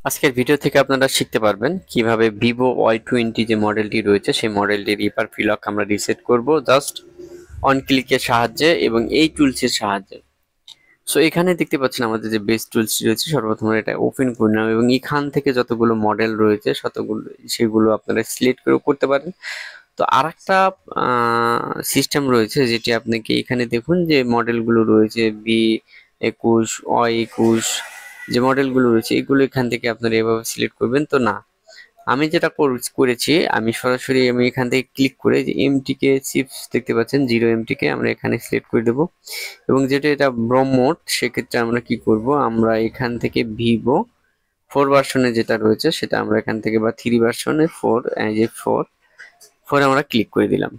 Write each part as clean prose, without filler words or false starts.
আজকের ভিডিও থেকে আপনারা শিখতে পারবেন কিভাবে ভিভো Y20 যে মডেলটি রয়েছে সেই মডেলটির রিপার লক আমরা রিসেট করব জাস্ট অন ক্লিকের সাহায্যে এবং এই টুলসের সাহায্যে। সো এখানে দেখতে পাচ্ছেন আমাদের যে বেস টুলসটি রয়েছে, সর্বপ্রথম এটা ওপেন করে নেব এবং এখান থেকে যতগুলো মডেল রয়েছে সেগুলো আপনারা সিলেক্ট করে করতে পারেন। তো আরেকটা সিস্টেম রয়েছে যেটি আপনাকে এখানে দেখুন যে মডেলগুলো রয়েছে B21 Y21 যে মডেলগুলো রয়েছে এগুলো এখান থেকে আপনারা এভাবে সিলেক্ট করবেন। তো না, আমি যেটা করেছি আমি সরাসরি এখান থেকে ক্লিক করে যে এমটিকে চিপস দেখতে পাচ্ছেন 0 MTকে আমরা এখানে সিলেক্ট করে দেব এবং যেটা এটা ব্রহ্মোট সেক্ষেত্রে আমরা কি করব, আমরা এখান থেকে ভিভো 4 ভার্সনে যেটা রয়েছে সেটা আমরা এখান থেকে বা 3 ভার্সনে 4 এই যে 4 আমরা ক্লিক করে দিলাম।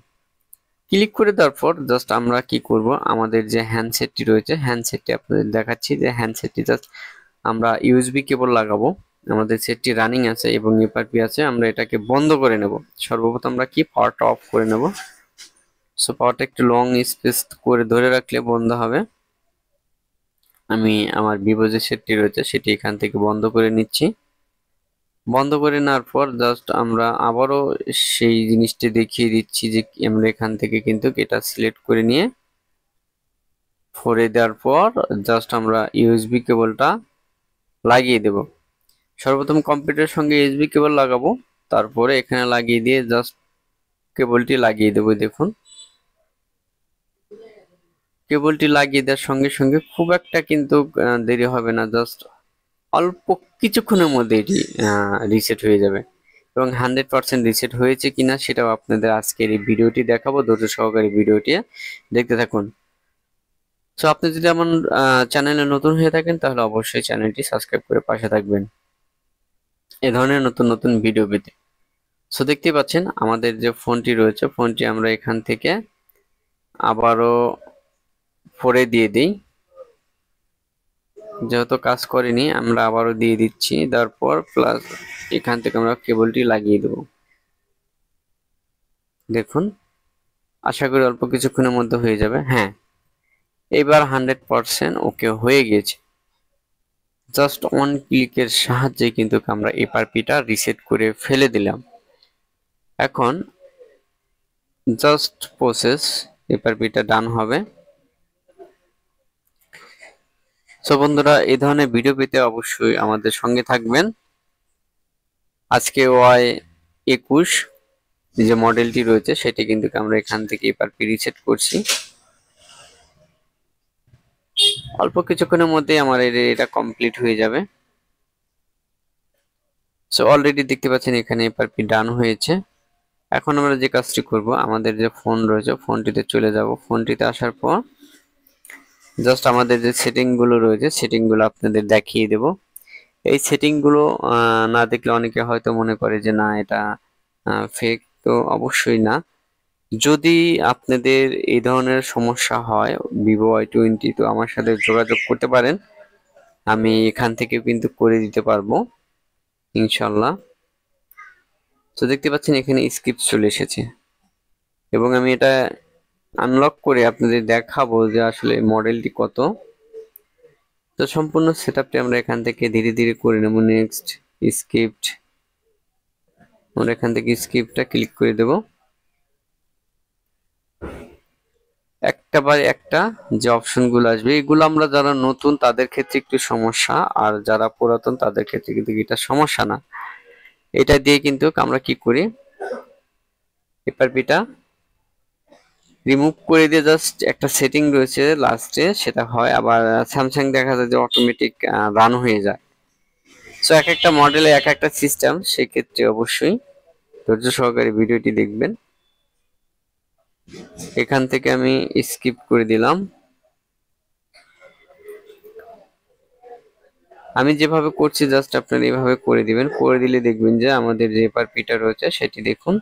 ক্লিক করে দেওয়ার পর জাস্ট আমরা কি করব, আমাদের যে হ্যান্ডসেটটি রয়েছে হ্যান্ডসেটটি আপনাদের দেখাচ্ছি যে হ্যান্ডসেটটি জাস্ট আমরা ইউএসবি কেবল লাগাবো। আমাদের সেটটি রানিং আছে এবং এপারপি আছে, আমরা এটাকে বন্ধ করে নেব। সর্বপ্রথম আমরা কি পাওয়ারটা অফ করে নেব। সো পাওয়ারটা একটু লং স্পেস করে ধরে রাখলে বন্ধ হবে। আমি আমার ভিভো যে সেটটি রয়েছে সেটি এখান থেকে বন্ধ করে নিচ্ছি। বন্ধ করে নেওয়ার পর জাস্ট আমরা আবারও সেই জিনিসটি দেখিয়ে দিচ্ছি যে আমরা এখান থেকে কিন্তু এটা সিলেক্ট করে নিয়ে ফোরে দেওয়ার পর জাস্ট আমরা ইউএসবি কেবলটা লাগিয়ে দেব। সর্বপ্রথম কম্পিউটারের সঙ্গে ইউএসবি কেবল লাগাবো, তারপরে এখানে লাগিয়ে দিয়ে জাস্ট কেবলটি লাগিয়ে দেবো। দেখুন কেবলটি লাগিয়ে দেওয়ার সঙ্গে সঙ্গে খুব একটা কিন্তু দেরি হবে না, জাস্ট অল্প কিছুক্ষণের মধ্যে এটি রিসেট হয়ে যাবে এবং 100% রিসেট হয়েছে কিনা সেটাও আপনাদের আজকের এই ভিডিওটি দেখাবো। ধৈর্য সহকারে ভিডিওটি দেখতে থাকুন। সো আপনি যদি আমার চ্যানেলে নতুন হয়ে থাকেন তাহলে অবশ্যই চ্যানেলটি সাবস্ক্রাইব করে পাশে থাকবেন এ ধরনের নতুন নতুন ভিডিও পেতে। সো দেখতে পাচ্ছেন আমাদের যে ফোনটি রয়েছে ফোনটি আমরা এখান থেকে আবারও ফোরে দিয়ে দিই, যেহেতু কাজ করেনি আমরা আবারও দিয়ে দিচ্ছি। তারপর প্লাস এখান থেকে আমরা কেবলটি লাগিয়ে দেব। দেখুন আশা করি অল্প কিছুক্ষণের মধ্যে হয়ে যাবে। হ্যাঁ, এবার 100% ওকে হয়ে গেছে। জাস্ট অন ক্লিকের সাহায্যে কিন্তু আমরা এপারপিটা রিসেট করে ফেলে দিলাম। এখন জাস্ট প্রসেস এপারপিটা ডান হবে। সো বন্ধুরা, এই ধরনের ভিডিও পেতে অবশ্যই আমাদের সঙ্গে থাকবেন। আজকে Y21 যে মডেলটি রয়েছে সেটি কিন্তু আমরা এখান থেকে এপারপি রিসেট করছি। অল্প কিছুক্ষণের মধ্যে আমার এটা কমপ্লিট হয়ে যাবে। সো অলরেডি দেখতে পাচ্ছেন এখানে এপারপি ডান হয়েছে। এখন আমরা যে কাজটি করব, আমাদের যে ফোন রয়েছে ফোনটিতে চলে যাব। ফোনটিতে আসার পর জাস্ট আমাদের যে সেটিং গুলো রয়েছে সেটিং গুলো আপনাদের দেখিয়ে দেব। এই সেটিং গুলো না দেখলে অনেকে হয়তো মনে করে যে না এটা ফেক, তো অবশ্যই না। যদি আপনাদের এই ধরনের সমস্যা হয় ভিভো Y20, তো আমার সাথে যোগাযোগ করতে পারেন, আমি এখান থেকে কিন্তু করে দিতে পারবো ইনশাল্লাহ। তো দেখতে পাচ্ছেন এখানে স্ক্রিপ্ট চলে এসেছে এবং আমি এটা আনলক করে আপনাদের দেখাবো যে আসলে মডেলটি কত। তো সম্পূর্ণ সেটআপটি আমরা এখান থেকে ধীরে ধীরে করে নেব। নেক্সট স্ক্রিপ্ট, আমরা এখান থেকে স্ক্রিপ্টটা ক্লিক করে দেব। একটা বাই একটা যে অপশনগুলো আসবে এগুলো আমরা যারা নতুন তাদের ক্ষেত্রে একটু সমস্যা, আর যারা পুরাতন তাদের ক্ষেত্রে কিন্তু এটা সমস্যা না। এটা দিয়ে কিন্তু আমরা কি করি, এপারপিটা রিমুভ করে দিয়ে জাস্ট একটা সেটিং রয়েছে লাস্টে সেটা হয়, আবার স্যামসাং দেখা যায় যে অটোমেটিক রান হয়ে যায়। সো এক একটা মডেলে এক একটা সিস্টেম, সেক্ষেত্রে অবশ্যই ধৈর্য সহকারে ভিডিওটি দেখবেন। এখান থেকে আমি স্কিপ করে দিলাম। আমি যেভাবে করছি জাস্ট আপনারা এইভাবে করে দিবেন, করে দিলে দেখবেন যে আমাদের যে এপারপিটা রয়েছে সেটি দেখুন।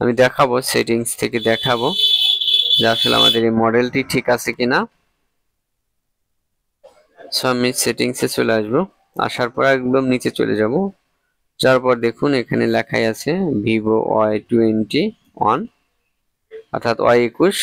আমি দেখাবো সেটিংস থেকে দেখাবো যে আসলে আমাদের এই মডেলটি ঠিক আছে কিনা। সো আমি সেটিংসে চলে আসবো, আসার পর একদম নিচে চলে যাব। যার পর দেখুন এখানে লেখাই আছে ভিভো Y21 অর্থাৎ Y21।